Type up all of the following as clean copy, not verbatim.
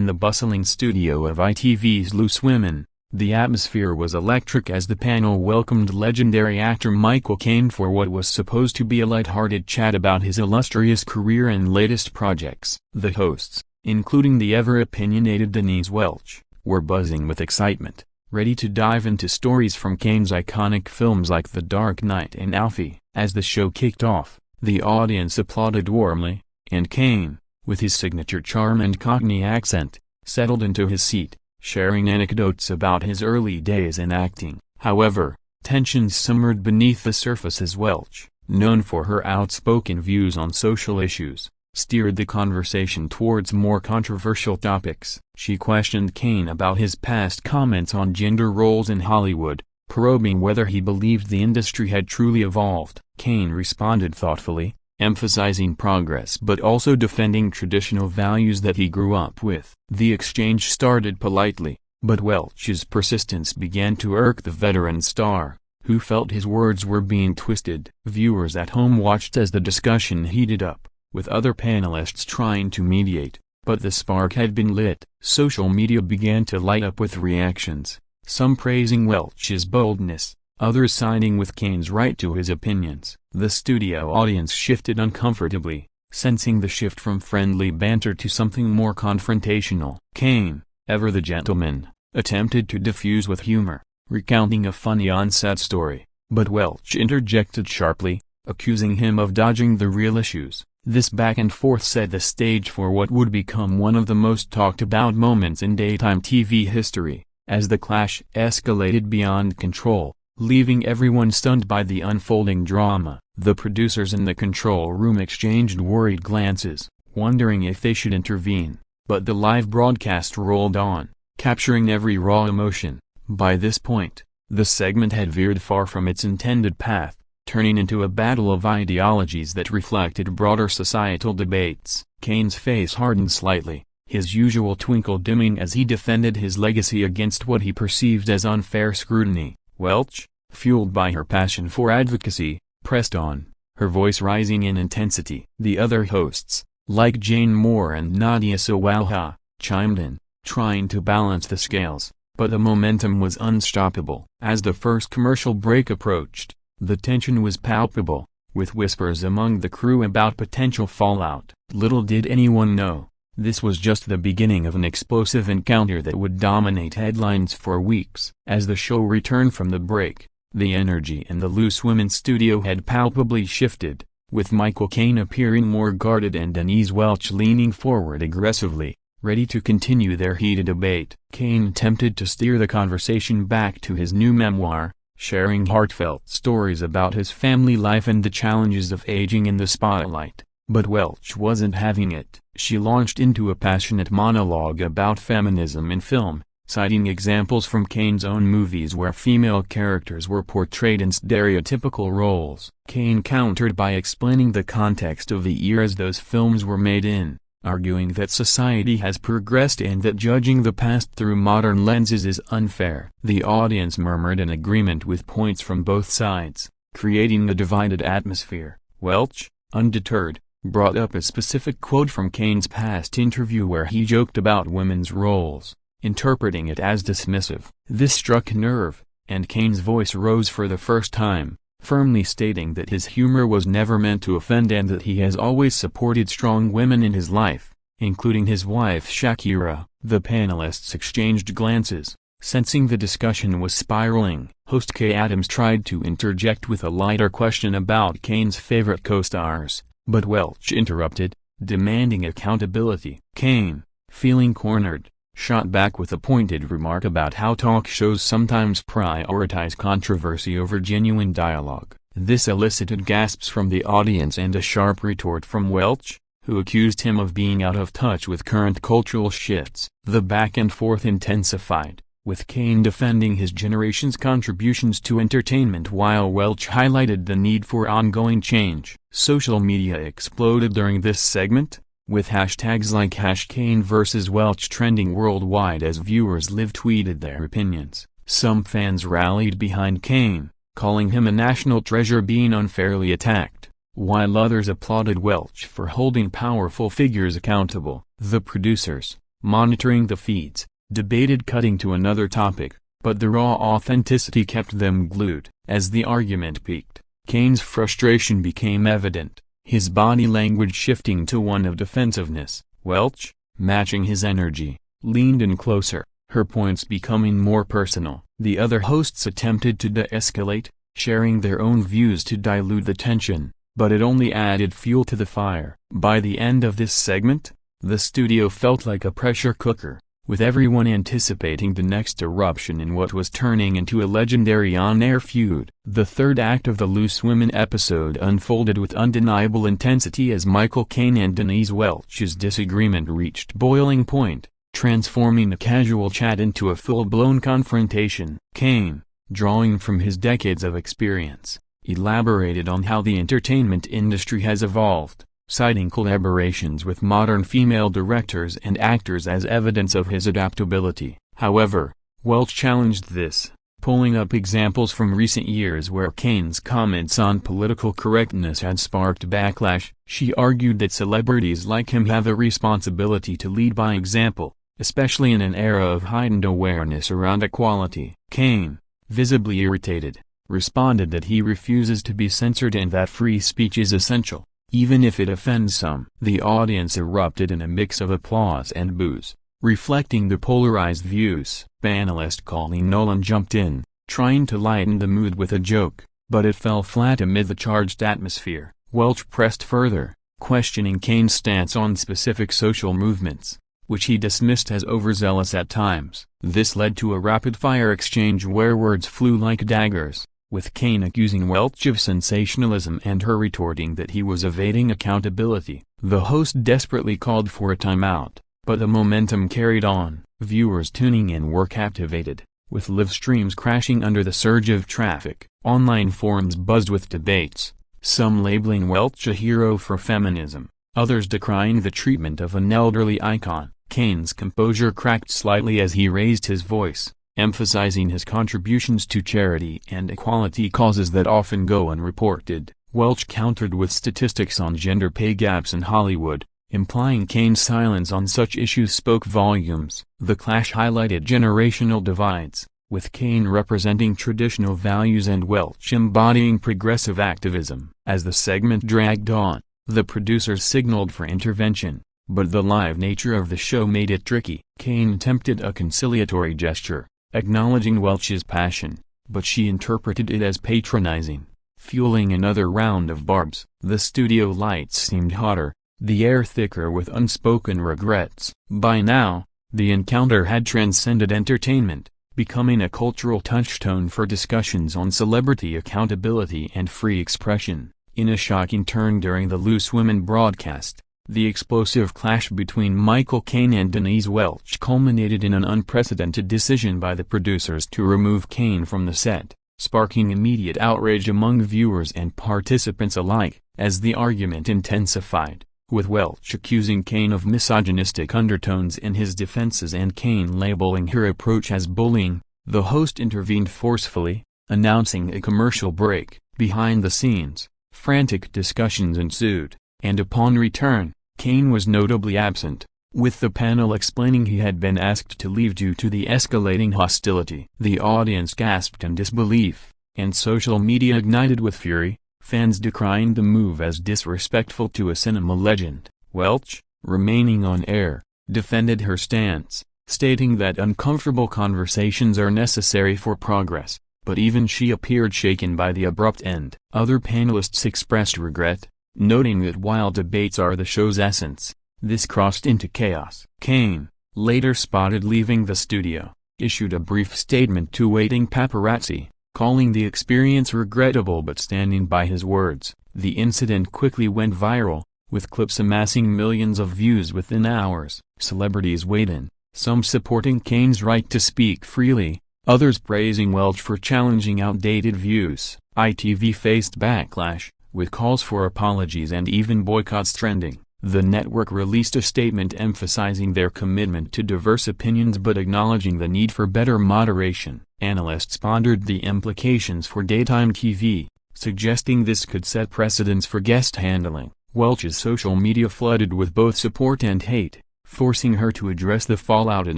In the bustling studio of ITV's Loose Women, the atmosphere was electric as the panel welcomed legendary actor Michael Caine for what was supposed to be a light-hearted chat about his illustrious career and latest projects. The hosts, including the ever-opinionated Denise Welch, were buzzing with excitement, ready to dive into stories from Caine's iconic films like The Dark Knight and Alfie. As the show kicked off, the audience applauded warmly, and Caine, with his signature charm and Cockney accent, settled into his seat, sharing anecdotes about his early days in acting. However, tensions simmered beneath the surface as Welch, known for her outspoken views on social issues, steered the conversation towards more controversial topics. She questioned Caine about his past comments on gender roles in Hollywood, probing whether he believed the industry had truly evolved. Caine responded thoughtfully, emphasizing progress but also defending traditional values that he grew up with. The exchange started politely, but Welch's persistence began to irk the veteran star, who felt his words were being twisted. Viewers at home watched as the discussion heated up, with other panelists trying to mediate, but the spark had been lit. Social media began to light up with reactions, some praising Welch's boldness, others siding with Caine's right to his opinions. The studio audience shifted uncomfortably, sensing the shift from friendly banter to something more confrontational. Caine, ever the gentleman, attempted to diffuse with humor, recounting a funny on-set story, but Welch interjected sharply, accusing him of dodging the real issues. This back and forth set the stage for what would become one of the most talked-about moments in daytime TV history, as the clash escalated beyond control, leaving everyone stunned by the unfolding drama. The producers in the control room exchanged worried glances, wondering if they should intervene, but the live broadcast rolled on, capturing every raw emotion. By this point, the segment had veered far from its intended path, turning into a battle of ideologies that reflected broader societal debates. Caine's face hardened slightly, his usual twinkle dimming as he defended his legacy against what he perceived as unfair scrutiny. Welch, fueled by her passion for advocacy, pressed on, her voice rising in intensity. The other hosts, like Jane Moore and Nadia Sawalha, chimed in, trying to balance the scales, but the momentum was unstoppable. As the first commercial break approached, the tension was palpable, with whispers among the crew about potential fallout. Little did anyone know, this was just the beginning of an explosive encounter that would dominate headlines for weeks. As the show returned from the break, the energy in the Loose Women studio had palpably shifted, with Michael Caine appearing more guarded and Denise Welch leaning forward aggressively, ready to continue their heated debate. Caine attempted to steer the conversation back to his new memoir, sharing heartfelt stories about his family life and the challenges of aging in the spotlight. But Welch wasn't having it. She launched into a passionate monologue about feminism in film, citing examples from Caine's own movies where female characters were portrayed in stereotypical roles. Caine countered by explaining the context of the eras those films were made in, arguing that society has progressed and that judging the past through modern lenses is unfair. The audience murmured in agreement with points from both sides, creating a divided atmosphere. Welch, undeterred, brought up a specific quote from Caine's past interview where he joked about women's roles, interpreting it as dismissive. This struck a nerve, and Caine's voice rose for the first time, firmly stating that his humor was never meant to offend and that he has always supported strong women in his life, including his wife Shakira. The panelists exchanged glances, sensing the discussion was spiraling. Host Kay Adams tried to interject with a lighter question about Caine's favorite co-stars, but Welch interrupted, demanding accountability. Caine, feeling cornered, shot back with a pointed remark about how talk shows sometimes prioritize controversy over genuine dialogue. This elicited gasps from the audience and a sharp retort from Welch, who accused him of being out of touch with current cultural shifts. The back and forth intensified, with Caine defending his generation's contributions to entertainment while Welch highlighted the need for ongoing change. Social media exploded during this segment, with hashtags like #CaineVs.Welch trending worldwide as viewers live tweeted their opinions. Some fans rallied behind Caine, calling him a national treasure being unfairly attacked, while others applauded Welch for holding powerful figures accountable. The producers, monitoring the feeds, debated cutting to another topic, but the raw authenticity kept them glued. As the argument peaked, Caine's frustration became evident, his body language shifting to one of defensiveness. Welch, matching his energy, leaned in closer, her points becoming more personal. The other hosts attempted to de-escalate, sharing their own views to dilute the tension, but it only added fuel to the fire. By the end of this segment, the studio felt like a pressure cooker, with everyone anticipating the next eruption in what was turning into a legendary on-air feud. The third act of the Loose Women episode unfolded with undeniable intensity as Michael Caine and Denise Welch's disagreement reached boiling point, transforming a casual chat into a full-blown confrontation. Caine, drawing from his decades of experience, elaborated on how the entertainment industry has evolved, citing collaborations with modern female directors and actors as evidence of his adaptability. However, Welch challenged this, pulling up examples from recent years where Caine's comments on political correctness had sparked backlash. She argued that celebrities like him have a responsibility to lead by example, especially in an era of heightened awareness around equality. Caine, visibly irritated, responded that he refuses to be censored and that free speech is essential, even if it offends some. The audience erupted in a mix of applause and boos, reflecting the polarized views. Panelist Colleen Nolan jumped in, trying to lighten the mood with a joke, but it fell flat amid the charged atmosphere. Welch pressed further, questioning Caine's stance on specific social movements, which he dismissed as overzealous at times. This led to a rapid-fire exchange where words flew like daggers, with Caine accusing Welch of sensationalism and her retorting that he was evading accountability. The host desperately called for a timeout, but the momentum carried on. Viewers tuning in were captivated, with live streams crashing under the surge of traffic. Online forums buzzed with debates, some labeling Welch a hero for feminism, others decrying the treatment of an elderly icon. Caine's composure cracked slightly as he raised his voice, emphasizing his contributions to charity and equality causes that often go unreported. Welch countered with statistics on gender pay gaps in Hollywood, implying Caine's silence on such issues spoke volumes. The clash highlighted generational divides, with Caine representing traditional values and Welch embodying progressive activism. As the segment dragged on, the producers signaled for intervention, but the live nature of the show made it tricky. Caine attempted a conciliatory gesture, acknowledging Welch's passion, but she interpreted it as patronizing, fueling another round of barbs. The studio lights seemed hotter, the air thicker with unspoken regrets. By now, the encounter had transcended entertainment, becoming a cultural touchstone for discussions on celebrity accountability and free expression. In a shocking turn during the Loose Women broadcast, the explosive clash between Michael Caine and Denise Welch culminated in an unprecedented decision by the producers to remove Caine from the set, sparking immediate outrage among viewers and participants alike. As the argument intensified, with Welch accusing Caine of misogynistic undertones in his defenses and Caine labeling her approach as bullying, the host intervened forcefully, announcing a commercial break. Behind the scenes, frantic discussions ensued, and upon return, Caine was notably absent, with the panel explaining he had been asked to leave due to the escalating hostility. The audience gasped in disbelief, and social media ignited with fury, fans decrying the move as disrespectful to a cinema legend. Welch, remaining on air, defended her stance, stating that uncomfortable conversations are necessary for progress, but even she appeared shaken by the abrupt end. Other panelists expressed regret, noting that while debates are the show's essence, this crossed into chaos. Caine, later spotted leaving the studio, issued a brief statement to waiting paparazzi, calling the experience regrettable but standing by his words. The incident quickly went viral, with clips amassing millions of views within hours. Celebrities weighed in, some supporting Caine's right to speak freely, others praising Welch for challenging outdated views. ITV faced backlash, with calls for apologies and even boycotts trending. The network released a statement emphasizing their commitment to diverse opinions but acknowledging the need for better moderation. Analysts pondered the implications for daytime TV, suggesting this could set precedents for guest handling. Welch's social media flooded with both support and hate, forcing her to address the fallout in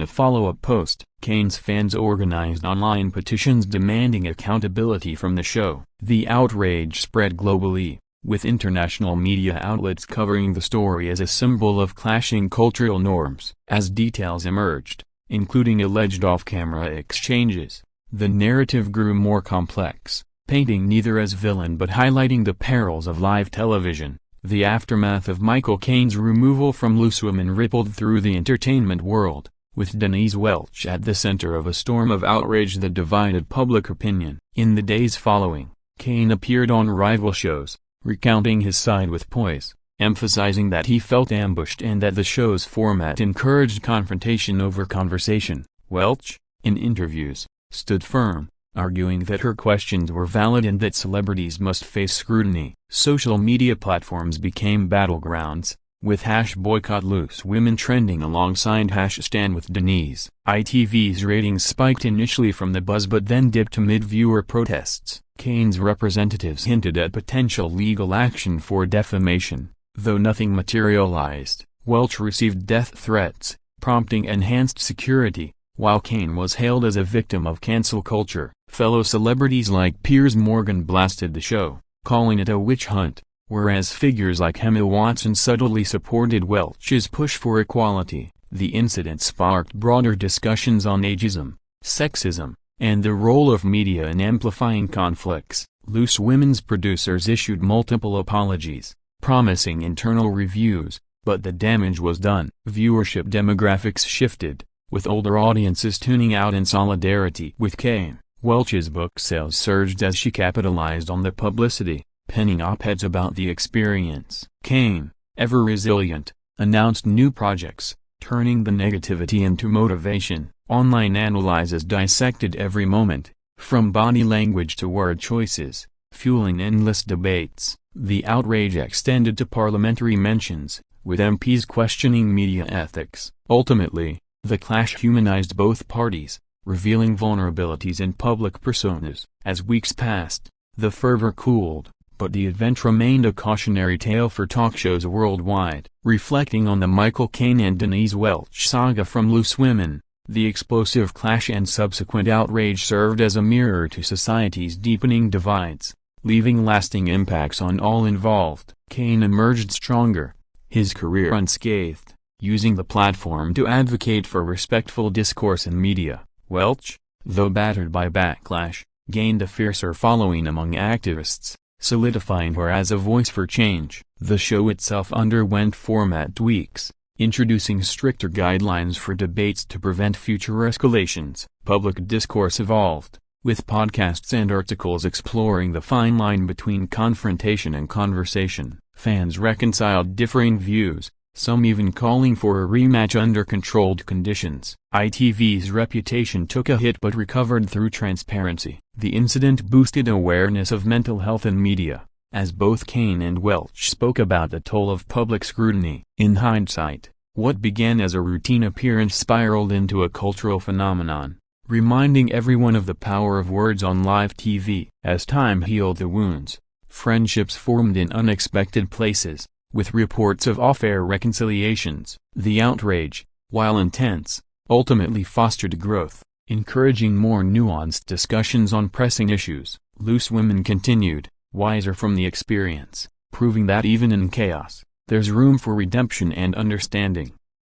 a follow-up post. Caine's fans organized online petitions demanding accountability from the show. The outrage spread globally, with international media outlets covering the story as a symbol of clashing cultural norms. As details emerged, including alleged off-camera exchanges, the narrative grew more complex, painting neither as villain but highlighting the perils of live television. The aftermath of Michael Caine's removal from Loose Women rippled through the entertainment world, with Denise Welch at the center of a storm of outrage that divided public opinion. In the days following, Caine appeared on rival shows, recounting his side with poise, emphasizing that he felt ambushed and that the show's format encouraged confrontation over conversation. Welch, in interviews, stood firm, arguing that her questions were valid and that celebrities must face scrutiny. Social media platforms became battlegrounds, with #BoycottLooseWomen trending alongside #StandWithDenise. ITV's ratings spiked initially from the buzz but then dipped amid viewer protests. Caine's representatives hinted at potential legal action for defamation, though nothing materialized. Welch received death threats, prompting enhanced security, while Caine was hailed as a victim of cancel culture. Fellow celebrities like Piers Morgan blasted the show, calling it a witch hunt, whereas figures like Emma Watson subtly supported Welch's push for equality. The incident sparked broader discussions on ageism, sexism, and the role of media in amplifying conflicts. Loose Women's producers issued multiple apologies, promising internal reviews, but the damage was done. Viewership demographics shifted, with older audiences tuning out in solidarity with Caine. Welch's book sales surged as she capitalized on the publicity, penning op-eds about the experience. Caine, ever resilient, announced new projects, turning the negativity into motivation. Online analyses dissected every moment, from body language to word choices, fueling endless debates. The outrage extended to parliamentary mentions, with MPs questioning media ethics. Ultimately, the clash humanized both parties, revealing vulnerabilities in public personas. As weeks passed, the fervor cooled, but the event remained a cautionary tale for talk shows worldwide. Reflecting on the Michael Caine and Denise Welch saga from Loose Women, the explosive clash and subsequent outrage served as a mirror to society's deepening divides, leaving lasting impacts on all involved. Caine emerged stronger, his career unscathed, using the platform to advocate for respectful discourse in media. Welch, though battered by backlash, gained a fiercer following among activists, solidifying her as a voice for change. The show itself underwent format tweaks, introducing stricter guidelines for debates to prevent future escalations. Public discourse evolved, with podcasts and articles exploring the fine line between confrontation and conversation. Fans reconciled differing views, some even calling for a rematch under controlled conditions. ITV's reputation took a hit but recovered through transparency. The incident boosted awareness of mental health in media, as both Caine and Welch spoke about the toll of public scrutiny. In hindsight, what began as a routine appearance spiraled into a cultural phenomenon, reminding everyone of the power of words on live TV. As time healed the wounds, friendships formed in unexpected places, with reports of off-air reconciliations. The outrage, while intense, ultimately fostered growth, encouraging more nuanced discussions on pressing issues. Loose Women continued, wiser from the experience, proving that even in chaos, there's room for redemption and understanding.